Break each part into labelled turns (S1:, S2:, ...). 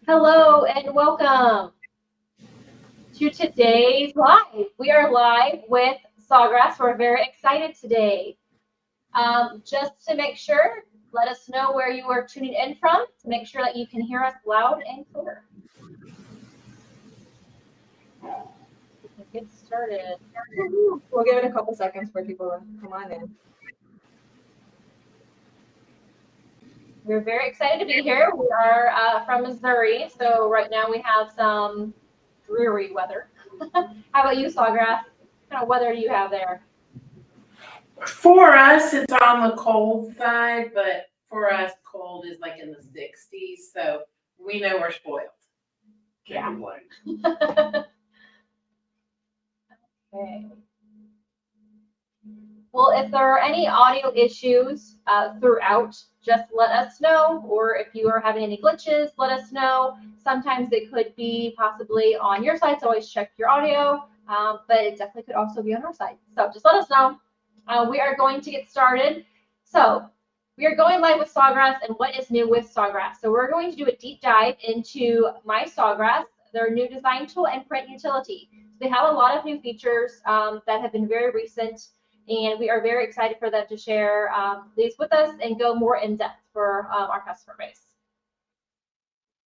S1: Hello and welcome to today's live. We are live with Sawgrass. We're very excited today. Just to make sure, let us know where you are tuning in from to make sure that you can hear us loud and clear. Get started.
S2: We'll give it a couple seconds for people to come on in.
S1: We're very excited to be here. We are from Missouri, so right now we have some dreary weather. How about you, Sawgrass? What kind of weather do you have there?
S3: For us, it's on the cold side, but for us, cold is like in the 60s, so we know we're spoiled.
S1: Can't
S4: complain.
S1: Okay. Well, if there are any audio issues throughout, just let us know. Or if you are having any glitches, let us know. Sometimes it could be possibly on your side, so always check your audio. But it definitely could also be on our side. So just let us know. We are going to get started. So we are going live with Sawgrass and what is new with Sawgrass. So we're going to do a deep dive into My Sawgrass, their new design tool and print utility. They have a lot of new features that have been very recent, and we are very excited for them to share these with us and go more in depth for our customer base.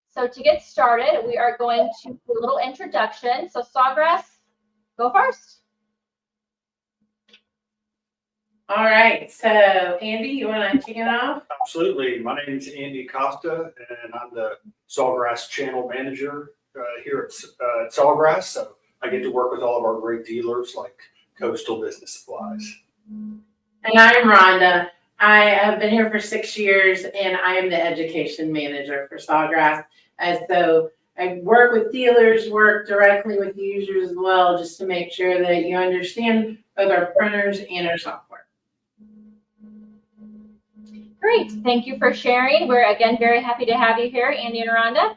S1: So to get started, we are going to do a little introduction. So Sawgrass, go first.
S3: All right, so Andy, you want to kick it off?
S4: Absolutely. My name is Andy Costa, and I'm the Sawgrass channel manager here at Sawgrass. So I get to work with all of our great dealers like Coastal Business Supplies.
S3: And I'm Rhonda. I have been here for 6 years, and I am the education manager for Sawgrass. And so I work with dealers, work directly with users as well, just to make sure that you understand both our printers and our software.
S1: Great, thank you for sharing. We're again very happy to have you here, Andy and Rhonda.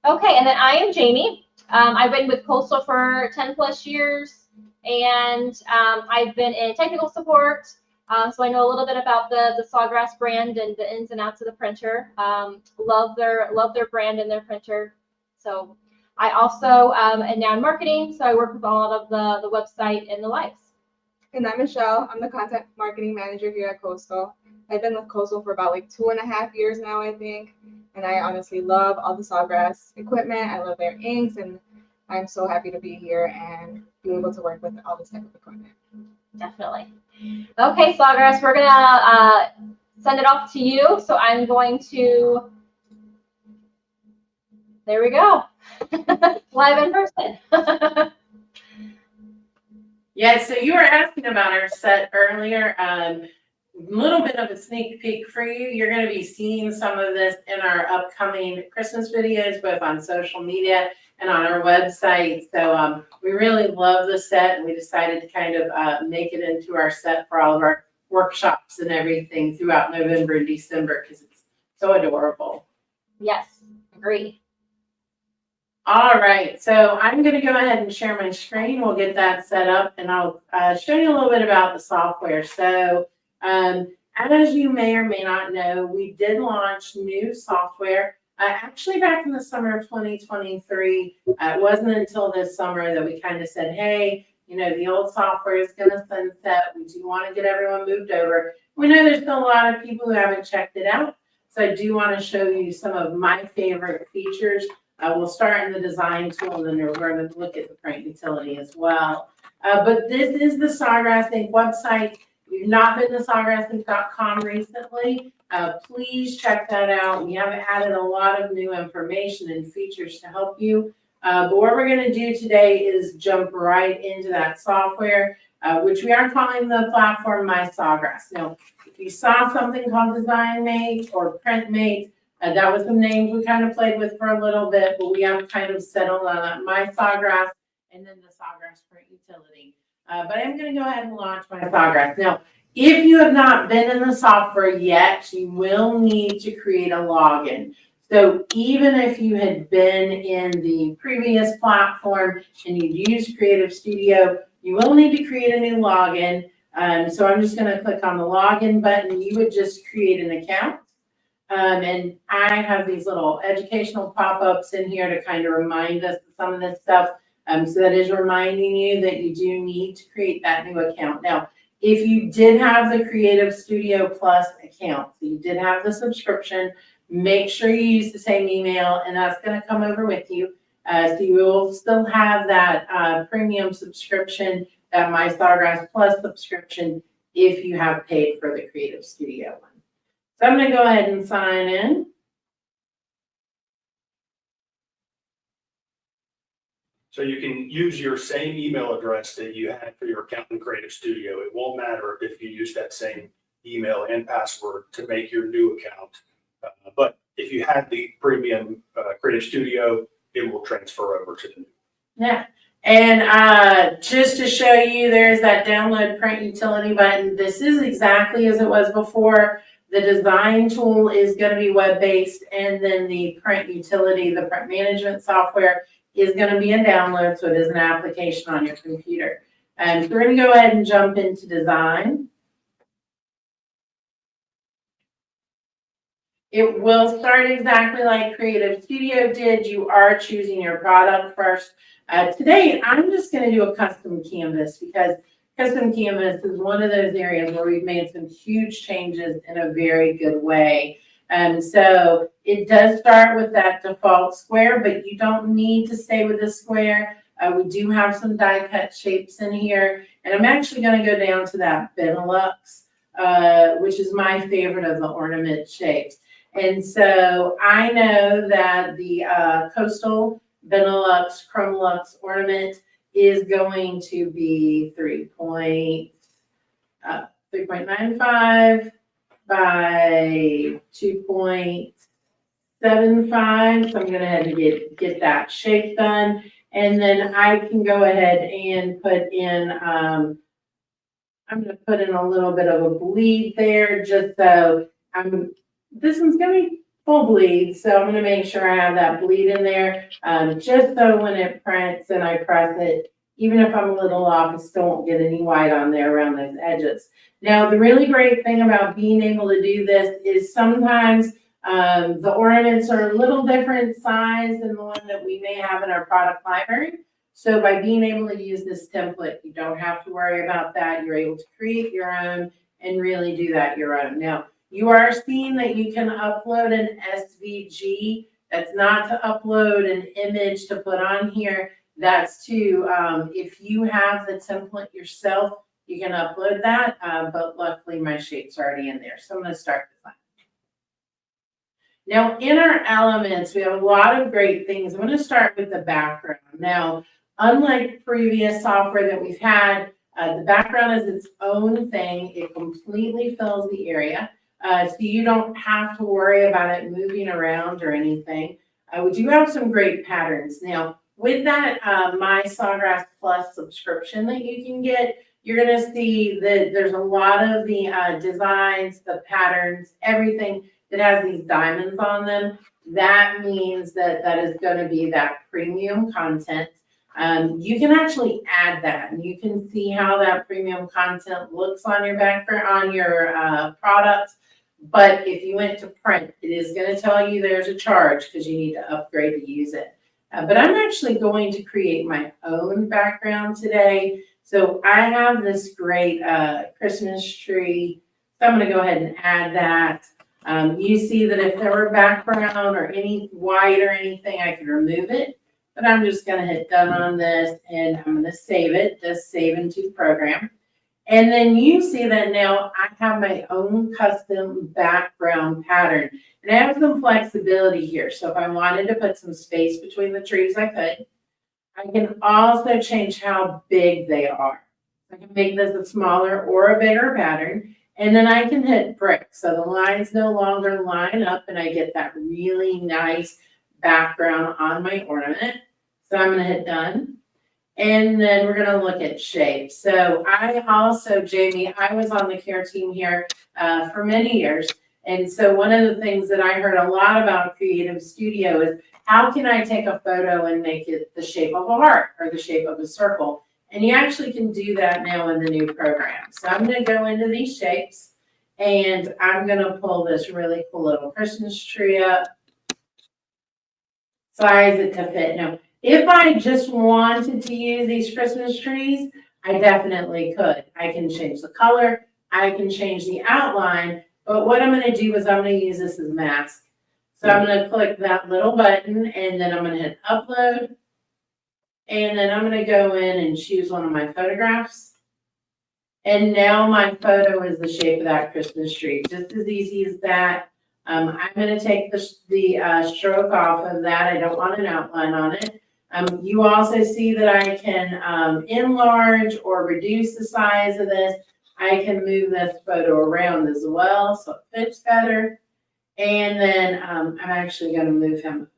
S1: Okay, and then I am Jamie. I've been with Coastal for 10 plus years, and I've been in technical support, so I know a little bit about the Sawgrass brand and the ins and outs of the printer. Love their brand and their printer. So I also am now in marketing, so I work with a lot of the website and the lives.
S2: And I'm Michelle. I'm the content marketing manager here at Coastal. I've been with Coastal for about like 2.5 years now, I think. And I honestly love all the Sawgrass equipment. I love their inks, and I'm so happy to be here and be able to work with all this type of equipment.
S1: Definitely. Okay, Sawgrass, we're gonna send it off to you. So I'm going to, there we go, live in person.
S3: Yeah, so you were asking about our set earlier. Little bit of a sneak peek for you. You're going to be seeing some of this in our upcoming Christmas videos, both on social media and on our website. So we really love the set, and we decided to kind of make it into our set for all of our workshops and everything throughout November and December because it's so adorable.
S1: Yes, agree.
S3: All right, so I'm going to go ahead and share my screen. We'll get that set up, and I'll show you a little bit about the software. So as you may or may not know, we did launch new software actually back in the summer of 2023. It wasn't until this summer that we kind of said, hey, you know, the old software is going to sunset. We do want to get everyone moved over. We know there's still a lot of people who haven't checked it out. So I do want to show you some of my favorite features. We'll start in the design tool, and then we're going to look at the print utility as well. But this is the Sawgrass Inc. website. If you've not been to sawgrassinc.com recently, please check that out. We have added a lot of new information and features to help you. But what we're going to do today is jump right into that software, which we are calling the platform My Sawgrass. Now, if you saw something called DesignMate or PrintMate, that was the names we kind of played with for a little bit, but we have kind of settled on that My Sawgrass and then the Sawgrass print utility. But I'm going to go ahead and launch My Sawgrass. Now, if you have not been in the software yet, you will need to create a login. So even if you had been in the previous platform and you'd used Creative Studio, you will need to create a new login. So I'm just gonna click on the login button. You would just create an account. And I have these little educational pop-ups in here to kind of remind us of some of this stuff. So that is reminding you that you do need to create that new account. Now, if you did have the Creative Studio Plus account, so you did have the subscription, make sure you use the same email, and that's going to come over with you. So you will still have that premium subscription, that My Sawgrass Plus subscription, if you have paid for the Creative Studio one. So I'm going to go ahead and sign in.
S4: So you can use your same email address that you had for your account in Creative Studio. It won't matter if you use that same email and password to make your new account. But if you had the premium Creative Studio, it will transfer over to the new.
S3: Yeah. And just to show you, there's that download print utility button. This is exactly as it was before. The design tool is going to be web-based, and then the print utility, the print management software, is going to be a download, so it is an application on your computer. And we're going to go ahead and jump into design. It will start exactly like Creative Studio did. You are choosing your product first. Today, I'm just going to do a custom canvas because custom canvas is one of those areas where we've made some huge changes in a very good way. And so it does start with that default square, but you don't need to stay with the square. We do have some die cut shapes in here, and I'm actually going to go down to that Benelux, which is my favorite of the ornament shapes. And so I know that the Coastal Benelux Chromlux ornament is going to be 3.95 by 2.75. So I'm going to have to get that shape done. And then I can go ahead and put in, I'm going to put in a little bit of a bleed there just so this one's going to be full bleed. So I'm going to make sure I have that bleed in there just so when it prints and I press it, even if I'm a little off, I still won't get any white on there around those edges. Now, the really great thing about being able to do this is sometimes the ornaments are a little different size than the one that we may have in our product library. So by being able to use this template, you don't have to worry about that. You're able to create your own and really do that your own. Now, you are seeing that you can upload an SVG. That's not to upload an image to put on here. That's to, if you have the template yourself, you can upload that, but luckily my shape's already in there. So I'm going to start with that. Now, in our elements, we have a lot of great things. I'm going to start with the background. Now, unlike previous software that we've had, the background is its own thing. It completely fills the area. So you don't have to worry about it moving around or anything. We do have some great patterns. Now, with that My Sawgrass Plus subscription that you can get, you're going to see that there's a lot of the designs, the patterns, everything that has these diamonds on them. That means that that is going to be that premium content. You can actually add that, and you can see how that premium content looks on your background, on your products. But if you went to print, it is going to tell you there's a charge because you need to upgrade to use it. But I'm actually going to create my own background today. So I have this great Christmas tree. So I'm going to go ahead and add that. You see that if there were background or any white or anything, I could remove it. But I'm just going to hit done on this, and I'm going to save it. Just save into program. And then you see that now I have my own custom background pattern. And I have some flexibility here. So if I wanted to put some space between the trees, I could. I can also change how big they are. I can make this a smaller or a bigger pattern. And then I can hit brick. So the lines no longer line up, and I get that really nice background on my ornament. So I'm going to hit done. And then we're going to look at shapes. So I also, Jamie, I was on the care team here for many years. And so one of the things that I heard a lot about Creative Studio is how can I take a photo and make it the shape of a heart or the shape of a circle? And you actually can do that now in the new program. So I'm gonna go into these shapes and I'm gonna pull this really cool little Christmas tree up. Size it to fit. Now, if I just wanted to use these Christmas trees, I definitely could. I can change the color, I can change the outline, but what I'm gonna do is I'm gonna use this as a mask. So I'm gonna click that little button and then I'm gonna hit upload. And then I'm gonna go in and choose one of my photographs. And now my photo is the shape of that Christmas tree, just as easy as that. I'm gonna take the stroke off of that. I don't want an outline on it. You also see that I can enlarge or reduce the size of this. I can move this photo around as well, so it fits better. And then I'm actually gonna move him.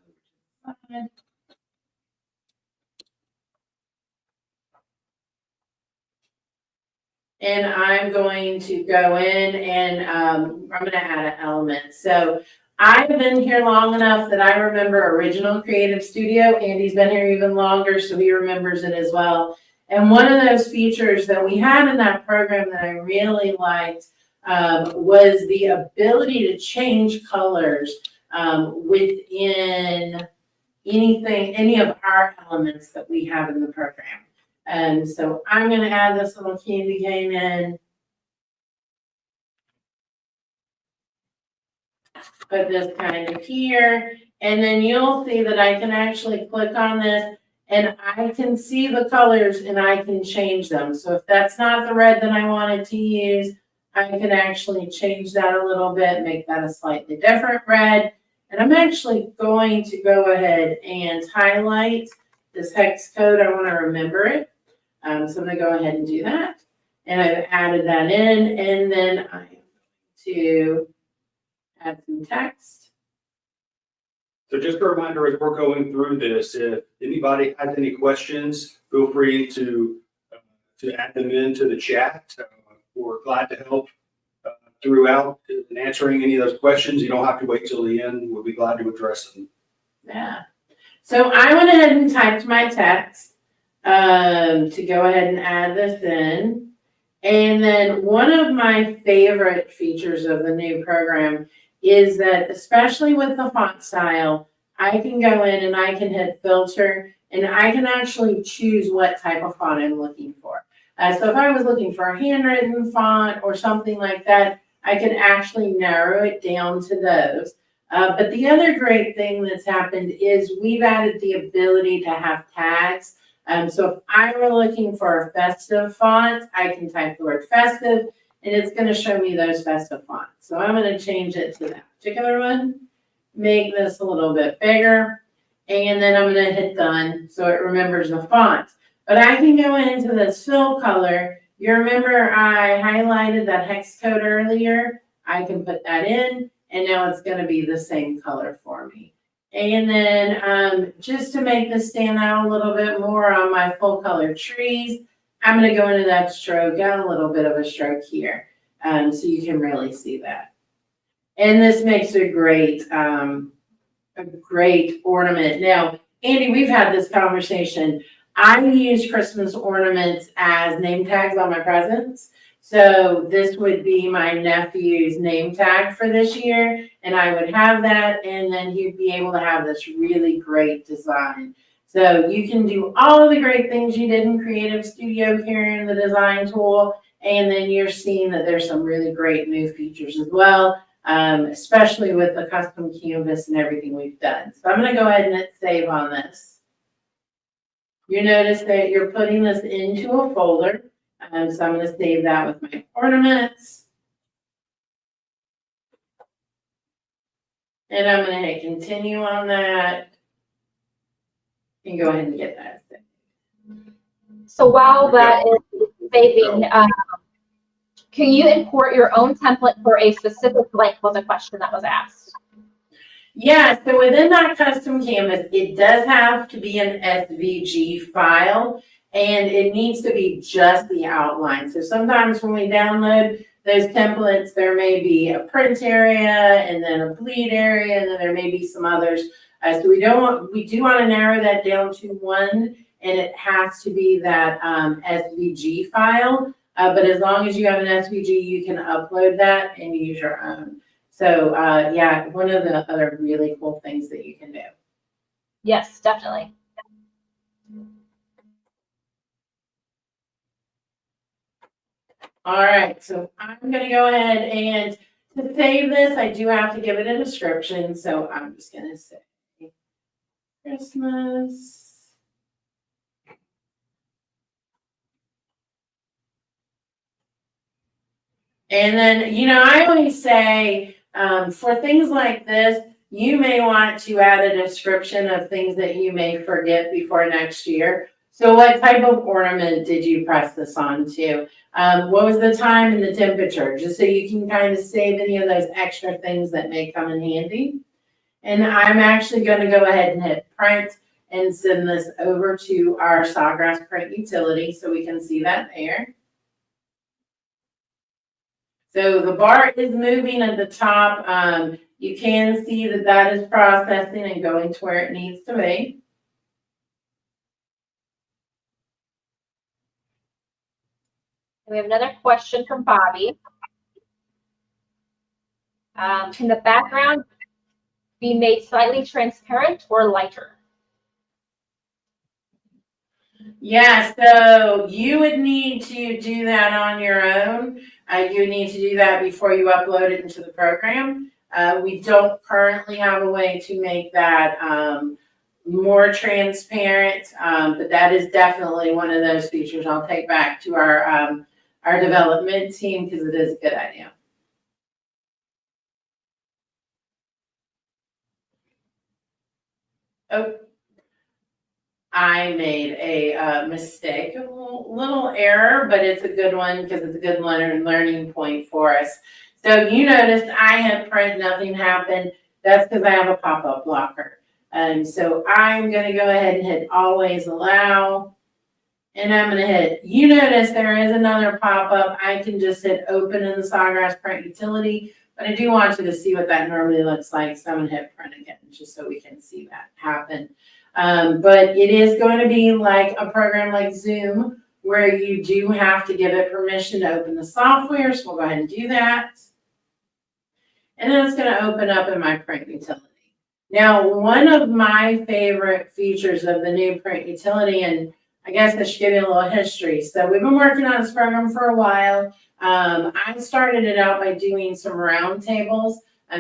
S3: And I'm going to go in and I'm going to add an element. So I've been here long enough that I remember original Creative Studio. Andy's been here even longer, so he remembers it as well. And one of those features that we had in that program that I really liked was the ability to change colors within any of our elements that we have in the program. And so I'm going to add this little candy cane in. Put this kind of here. And then you'll see that I can actually click on this and I can see the colors and I can change them. So if that's not the red that I wanted to use, I can actually change that a little bit, make that a slightly different red. And I'm actually going to go ahead and highlight this hex code. I want to remember it. So I'm going to go ahead and do that. And I've added that in. And then I'm going to add some text.
S4: So just a reminder, as we're going through this, if anybody has any questions, feel free to add them into the chat. We're glad to help throughout in answering any of those questions. You don't have to wait till the end. We'll be glad to address them.
S3: Yeah. So I went ahead and typed my text. To go ahead and add this in. And then one of my favorite features of the new program is that, especially with the font style, I can go in and I can hit filter and I can actually choose what type of font I'm looking for. So if I was looking for a handwritten font or something like that, I can actually narrow it down to those. But the other great thing that's happened is we've added the ability to have tags. So if I were looking for a festive font, I can type the word festive and it's going to show me those festive fonts. So I'm going to change it to that particular one, make this a little bit bigger, and then I'm going to hit done so it remembers the font. But I can go into this fill color. You remember I highlighted that hex code earlier? I can put that in and now it's going to be the same color for me. And then just to make this stand out a little bit more on my full color trees, I'm going to go into that stroke, got a little bit of a stroke here, so you can really see that. And this makes a great ornament. Now, Andy, we've had this conversation. I use Christmas ornaments as name tags on my presents. So this would be my nephew's name tag for this year, and I would have that, and then he'd be able to have this really great design. So you can do all of the great things you did in Creative Studio here in the design tool, and then you're seeing that there's some really great new features as well, especially with the custom canvas and everything we've done. So I'm going to go ahead and hit save on this. You notice that you're putting this into a folder. So I'm going to save that with my ornaments. And I'm going to hit continue on that. And go ahead and get that saved.
S1: So while that is saving, can you import your own template for a specific blank was a question that was asked.
S3: Yeah, so within that custom canvas, it does have to be an SVG file. And it needs to be just the outline. So sometimes when we download those templates, there may be a print area and then a bleed area, and then there may be some others. So we do want to narrow that down to one and it has to be that SVG file. But as long as you have an SVG, you can upload that and use your own. So yeah, one of the other really cool things that you can do.
S1: Yes, definitely.
S3: All right, so I'm gonna go ahead and to save this, I do have to give it a description. So I'm just gonna say Christmas. And then, you know, I always say for things like this, you may want to add a description of things that you may forget before next year. So what type of ornament did you press this onto? What was the time and the temperature? Just so you can kind of save any of those extra things that may come in handy. And I'm actually going to go ahead and hit print and send this over to our Sawgrass print utility so we can see that there. So the bar is moving at the top. You can see that that is processing and going to where it needs to be.
S1: We have another question from Bobby. Can the background be made slightly transparent or lighter?
S3: Yeah, so you would need to do that on your own. You need to do that before you upload it into the program. We don't currently have a way to make that more transparent, but that is definitely one of those features I'll take back to our development team because it is a good idea. Oh, I made a mistake, a little error, but it's a good one because it's a good learning point for us. So you noticed I had print, nothing happened. That's because I have a pop-up blocker. And so I'm going to go ahead and hit always allow. And I'm going to hit, you notice there is another pop-up. I can just hit open in the Sawgrass print utility. But I do want you to see what that normally looks like. So I'm going to hit print again just so we can see that happen. But it is going to be like a program like Zoom where you do have to give it permission to open the software. So we'll go ahead and do that. And then it's going to open up in my print utility. Now, one of my favorite features of the new print utility, and I guess I should give you a little history. So we've been working on this program for a while. I started it out by doing some roundtables.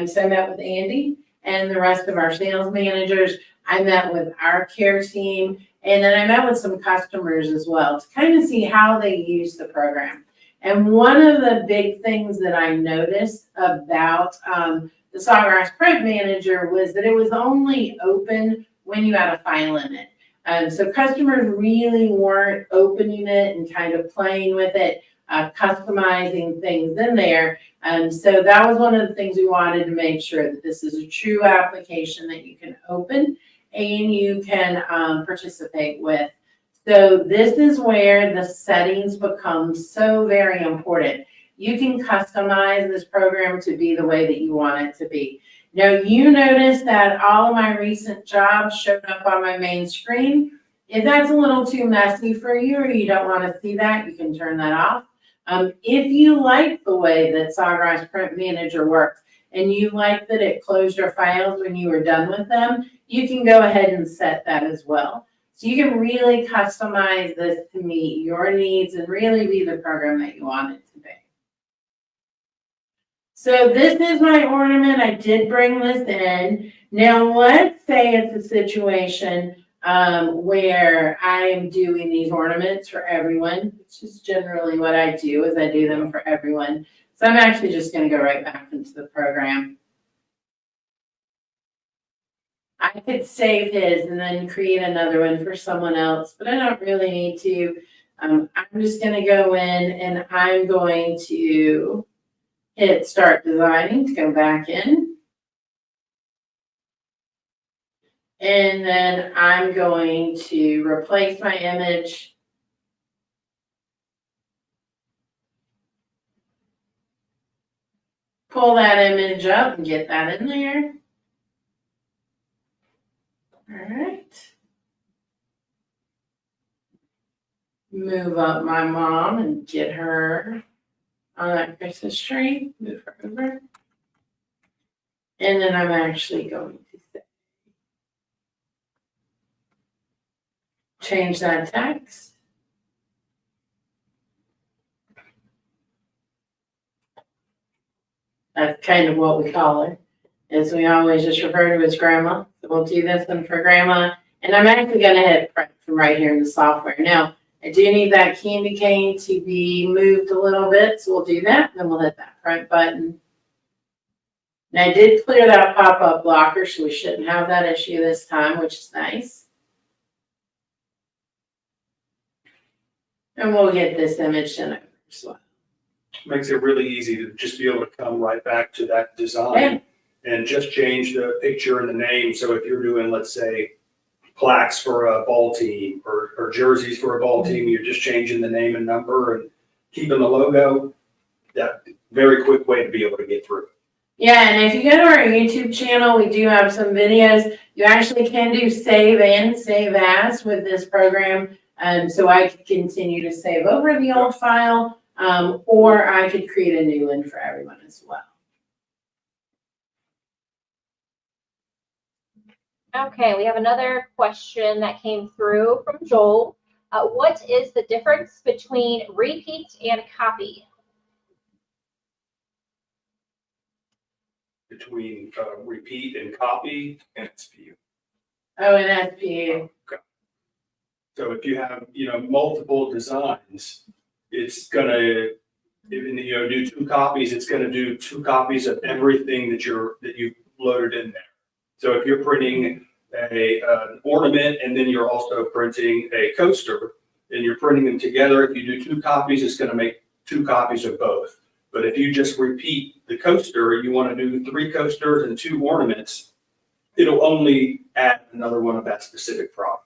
S3: So I met with Andy and the rest of our sales managers. I met with our care team, and then I met with some customers as well to kind of see how they use the program. And one of the big things that I noticed about the Sawgrass Print Manager was that it was only open when you had a file in it. So customers really weren't opening it and kind of playing with it, customizing things in there. So that was one of the things we wanted to make sure that this is a true application that you can open and you can participate with. So this is where the settings become so very important. You can customize this program to be the way that you want it to be. Now you notice that all of my recent jobs showed up on my main screen. If that's a little too messy for you or you don't want to see that, you can turn that off. If you like the way that Sawgrass Print Manager works and you like that it closed your files when you were done with them, you can go ahead and set that as well. So you can really customize this to meet your needs and really be the program that you want it to be. So this is my ornament. I did bring this in. Now let's say it's a situation where I am doing these ornaments for everyone, which is generally what I do, is I do them for everyone. So I'm actually just going to go right back into the program. I could save his and then create another one for someone else, but I don't really need to. I'm just going to go in and I'm going to hit start designing to go back in. And then I'm going to replace my image. Pull that image up and get that in there. All right. move up my mom and get her on that Christmas tree, move her over. And then I'm actually going to change that text. That's kind of what we call her, is we always just refer to as grandma. So we'll do this one for grandma. And I'm actually gonna hit print from right here in the software. Now, I do need that candy cane to be moved a little bit, so we'll do that, then we'll hit that print button. And I did clear that pop-up blocker, so we shouldn't have that issue this time, which is nice. And we'll get this image sent over as well.
S4: Makes it really easy to just be able to come right back to that design and just change the picture and the name. So if you're doing, let's say, plaques for a ball team or jerseys for a ball team, you're just changing the name and number and keeping the logo. That very quick way to be able to get through.
S3: Yeah, and if you go to our YouTube channel, we do have some videos. You actually can do save and save as with this program. So I could continue to save over the old file, or I could create a new one for everyone as well.
S1: Okay, we have another question that came through from Joel. What is the difference between repeat and copy?
S4: Between repeat and copy and SPU.
S3: Oh, and SPU.
S4: So if you have, multiple designs, it's gonna, do 2 copies, it's gonna do 2 copies of everything that you loaded in there. So if you're printing an ornament and then you're also printing a coaster and you're printing them together, if you do 2 copies, it's gonna make 2 copies of both. But if you just repeat the coaster, you wanna do 3 coasters and 2 ornaments, it'll only add another one of that specific product.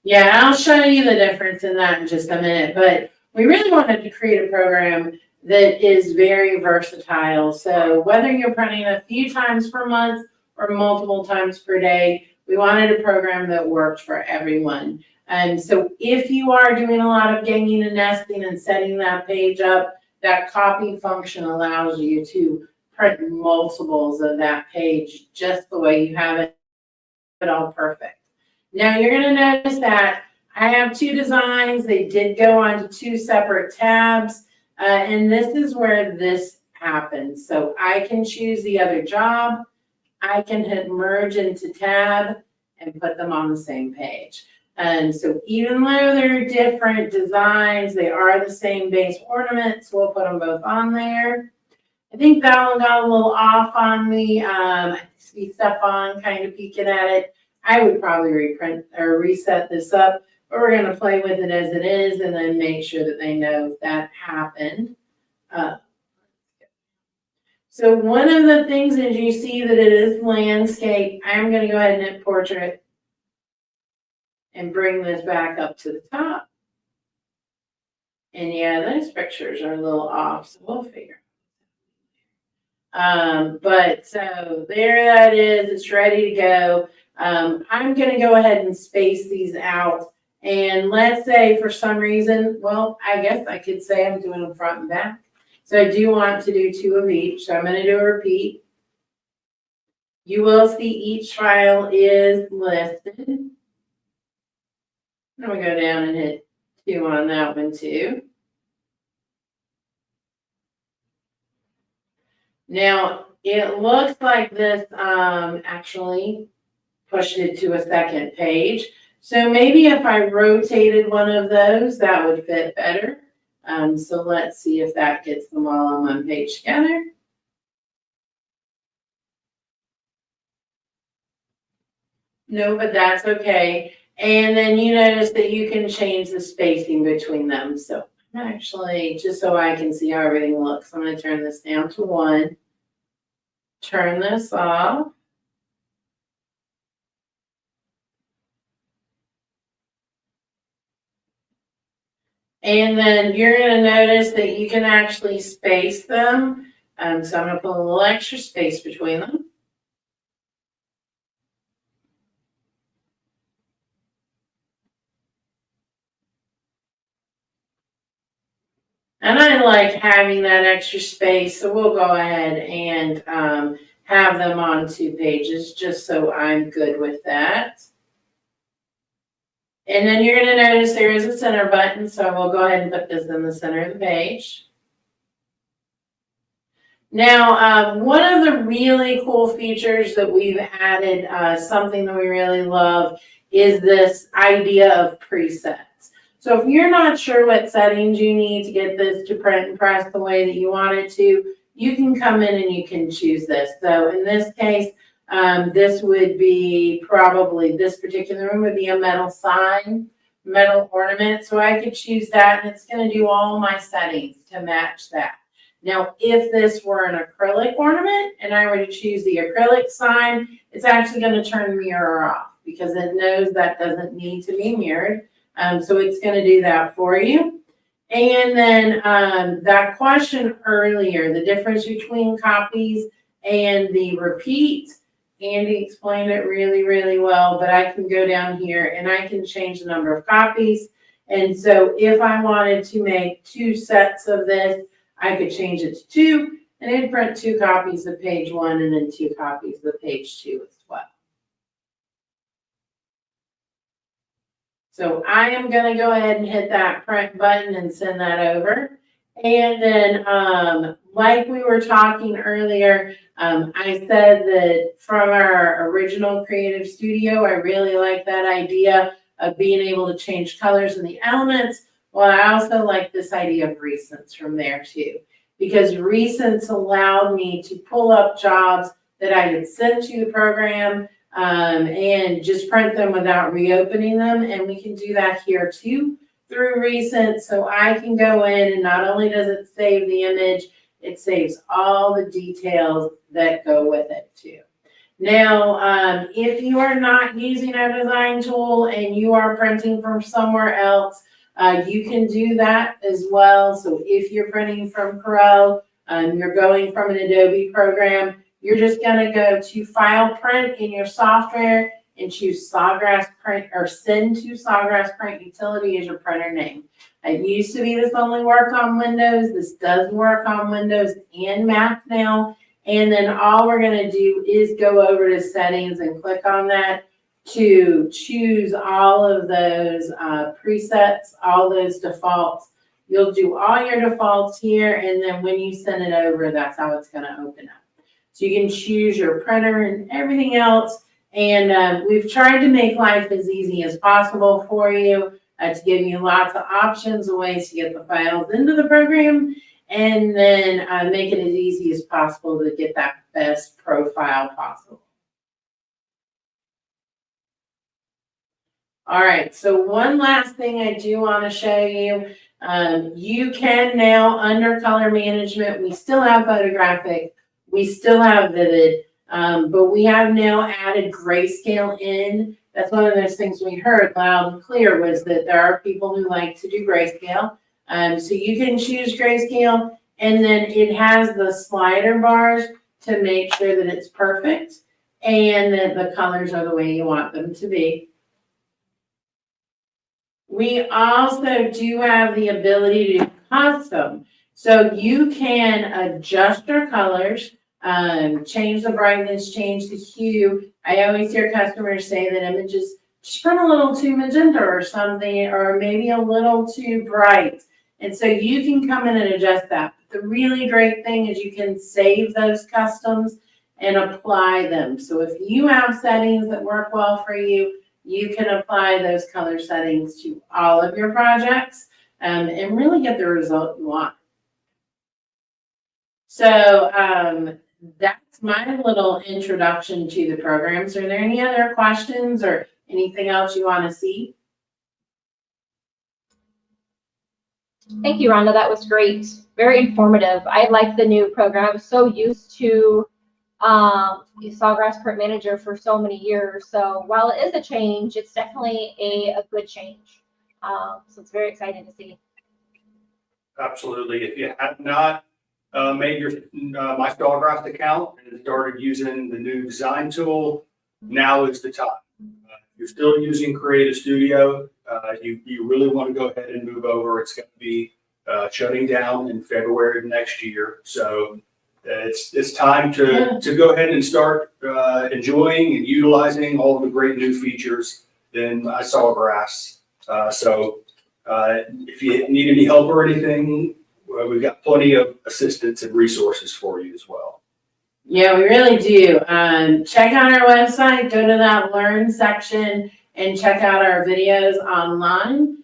S3: Yeah, I'll show you the difference in that in just a minute, but we really wanted to create a program that is very versatile. So whether you're printing a few times per month or multiple times per day, we wanted a program that worked for everyone. And so if you are doing a lot of ganging and nesting and setting that page up, that copy function allows you to print multiples of that page just the way you have it all perfect. Now you're gonna notice that I have 2 designs. They did go onto 2 separate tabs. And this is where this happens. So I can choose the other job. I can hit merge into tab and put them on the same page. And so even though they're different designs, they are the same base ornaments. We'll put them both on there. I think that one got a little off on me. I see Stefan kind of peeking at it. I would probably reprint or reset this up, but we're going to play with it as it is and then make sure that they know that happened. So one of the things is you see that it is landscape. I'm going to go ahead and hit portrait and bring this back up to the top. And yeah, those pictures are a little off, so we'll figure. But so there that is, it's ready to go. I'm going to go ahead and space these out. And let's say for some reason, well, I guess I could say I'm doing them front and back. So I do want to do 2 of each. So I'm going to do a repeat. You will see each file is listed. I'm going to go down and hit 2 on that one too. Now, it looks like this actually pushed it to a second page. So maybe if I rotated one of those, that would fit better. So let's see if that gets them all on one page together. No, but that's okay. And then you notice that you can change the spacing between them. So actually, just so I can see how everything looks, I'm going to turn this down to 1. Turn this off. And then you're going to notice that you can actually space them. So I'm going to put a little extra space between them. And I like having that extra space, so we'll go ahead and have them on 2 pages, just so I'm good with that. And then you're going to notice there is a center button, so we'll go ahead and put this in the center of the page. Now, one of the really cool features that we've added, something that we really love, is this idea of presets. So if you're not sure what settings you need to get this to print and press the way that you want it to, you can come in and you can choose this. So in this case, this would be probably, this particular one would be a metal sign, metal ornament. So I could choose that, and it's going to do all my settings to match that. Now, if this were an acrylic ornament and I were to choose the acrylic sign, it's actually going to turn mirror off because it knows that doesn't need to be mirrored. So it's going to do that for you. And then that question earlier, the difference between copies and the repeat, Andy explained it really, really well, but I can go down here and I can change the number of copies. And so if I wanted to make 2 sets of this, I could change it to 2, and it'd print 2 copies of page 1 and then 2 copies of page 2 as well. So I am going to go ahead and hit that print button and send that over. And then, like we were talking earlier, I said that from our original creative studio, I really like that idea of being able to change colors in the elements. Well, I also like this idea of recents from there too, because recents allowed me to pull up jobs that I had sent to the program and just print them without reopening them. And we can do that here too through recent. So I can go in, and not only does it save the image, it saves all the details that go with it too. Now, if you are not using our design tool and you are printing from somewhere else, you can do that as well. So if you're printing from Pro, you're going from an Adobe program, you're just going to go to File Print in your software and choose Sawgrass Print, or send to Sawgrass Print Utility as your printer name. It used to be this only worked on Windows. This does work on Windows and Mac now. And then all we're going to do is go over to settings and click on that to choose all of those presets, all those defaults. You'll do all your defaults here, and then when you send it over, that's how it's going to open up. So you can choose your printer and everything else. And we've tried to make life as easy as possible for you to give you lots of options and ways to get the files into the program, and then make it as easy as possible to get that best profile possible. All right, so one last thing I do want to show you. You can now, under color management, we still have photographic, we still have vivid, but we have now added grayscale in. That's one of those things we heard loud and clear, was that there are people who like to do grayscale. So you can choose grayscale, and then it has the slider bars to make sure that it's perfect and that the colors are the way you want them to be. We also do have the ability to do custom. So you can adjust your colors, change the brightness, change the hue. I always hear customers say that images just print a little too magenta or something, or maybe a little too bright. And so you can come in and adjust that. The really great thing is you can save those customs and apply them. So if you have settings that work well for you, you can apply those color settings to all of your projects and really get the result you want. So that's my little introduction to the programs. Are there any other questions or anything else you want to see?
S1: Thank you, Rhonda. That was great. Very informative. I like the new program. I was so used to Sawgrass Print Manager for so many years. So while it is a change, it's definitely a good change. So it's very exciting to see.
S4: Absolutely. If you have not made your My Sawgrass account and started using the new design tool, now is the time. If you're still using Creative Studio, you really want to go ahead and move over. It's going to be shutting down in February of next year. So it's time to go ahead and start enjoying and utilizing all of the great new features in Sawgrass. So if you need any help or anything, we've got plenty of assistance and resources for you as well.
S3: Yeah, we really do. Check out our website, go to that learn section and check out our videos online.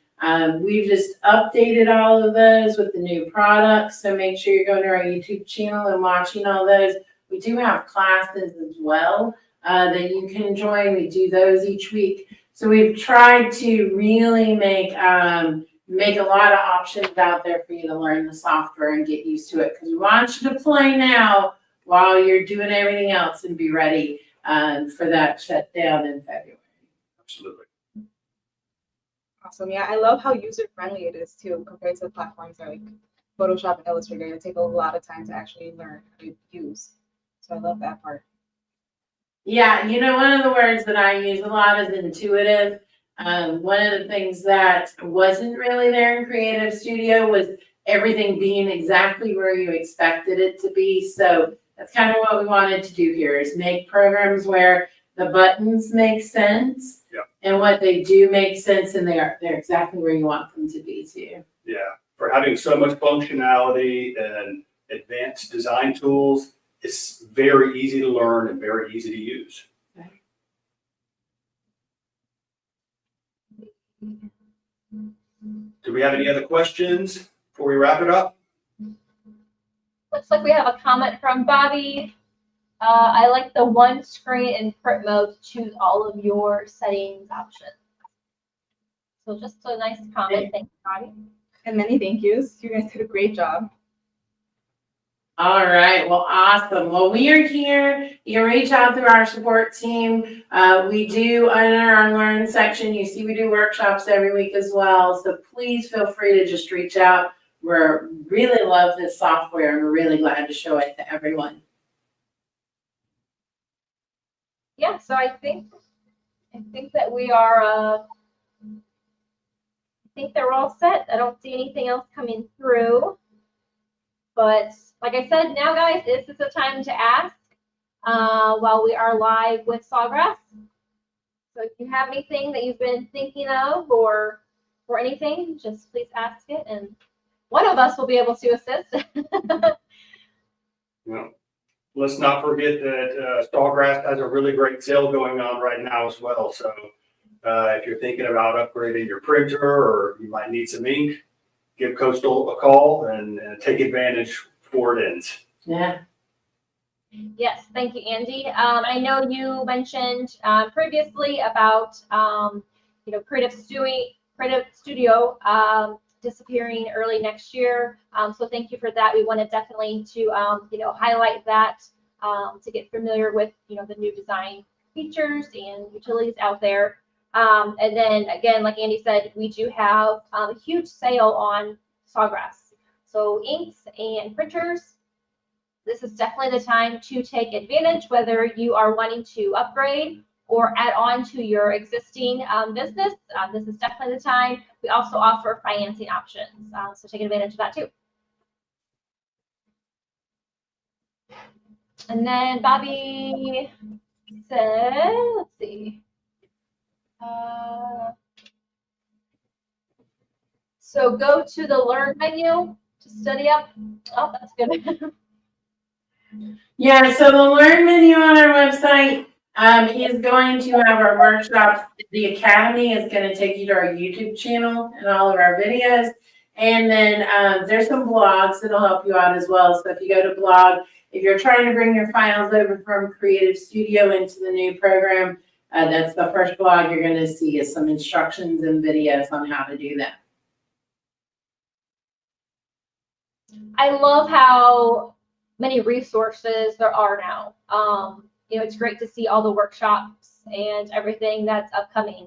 S3: We've just updated all of those with the new products. So make sure you're going to our YouTube channel and watching all those. We do have classes as well that you can join. We do those each week. So we've tried to really make a lot of options out there for you to learn the software and get used to it. Because we want you to play now while you're doing everything else and be ready for that shutdown in February.
S4: Absolutely.
S2: Awesome. Yeah, I love how user friendly it is too, compared to platforms like Photoshop and Illustrator. It takes a lot of time to actually learn how to use. So I love that part.
S3: Yeah, you know, one of the words that I use a lot is intuitive. One of the things that wasn't really there in Creative Studio was everything being exactly where you expected it to be. So that's kind of what we wanted to do here, is make programs where the buttons make sense.
S4: Yep.
S3: And what they do make sense, and they're exactly where you want them to be too.
S4: Yeah, for having so much functionality and advanced design tools, it's very easy to learn and very easy to use.
S3: Okay.
S4: Do we have any other questions before we wrap it up?
S1: Looks like we have a comment from Bobby. I like the one screen in print mode to choose all of your settings options. So just a nice comment. Thanks, Bobby.
S2: And many thank yous. You guys did a great job.
S3: All right, well, awesome. Well, we are here. You can reach out through our support team. We do, under our Learn section, you see we do workshops every week as well. So please feel free to just reach out. We really love this software and we're really glad to show it to everyone.
S1: Yeah, so I think that we are, I think that we're all set. I don't see anything else coming through. But like I said, now guys, this is the time to ask while we are live with Sawgrass. So if you have anything that you've been thinking of or anything, just please ask it and one of us will be able to assist.
S4: Yeah. Let's not forget that Sawgrass has a really great sale going on right now as well. So if you're thinking about upgrading your printer or you might need some ink, give Coastal a call and take advantage before it ends.
S3: Yeah.
S1: Yes, thank you, Andy. I know you mentioned previously about Creative Studio disappearing early next year. So thank you for that. We wanted definitely to highlight that to get familiar with the new design features and utilities out there. And then again, like Andy said, we do have a huge sale on Sawgrass. So inks and printers, this is definitely the time to take advantage, whether you are wanting to upgrade or add on to your existing business. This is definitely the time. We also offer financing options, so take advantage of that too. And then Bobby said, let's see. So go to the Learn menu to study up. Oh, that's good.
S3: Yeah, so the Learn menu on our website is going to have our workshops. The Academy is going to take you to our YouTube channel and all of our videos. And then there's some blogs that'll help you out as well. So if you go to blog, if you're trying to bring your files over from Creative Studio into the new program, that's the first blog you're going to see, is some instructions and videos on how to do that.
S1: I love how many resources there are now. It's great to see all the workshops and everything that's upcoming.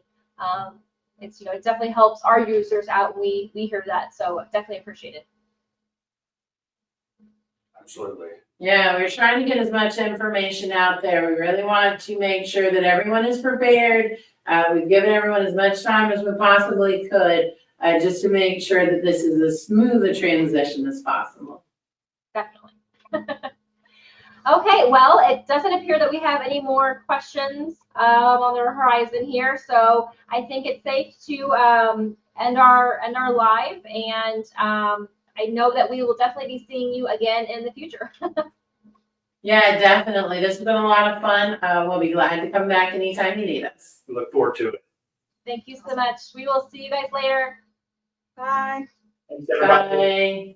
S1: It definitely helps our users out. We hear that, so definitely appreciate it.
S4: Absolutely.
S3: Yeah, we're trying to get as much information out there. We really want to make sure that everyone is prepared. We've given everyone as much time as we possibly could. just to make sure that this is as smooth a transition as possible.
S1: Definitely. Okay, well, it doesn't appear that we have any more questions on the horizon here, so I think it's safe to end our live, and I know that we will definitely be seeing you again in the future.
S3: Yeah, definitely. This has been a lot of fun. We'll be glad to come back anytime you need us.
S4: Look forward to it.
S1: Thank you so much. We will see you guys later.
S2: Bye.
S4: Thanks, everybody.
S3: Bye.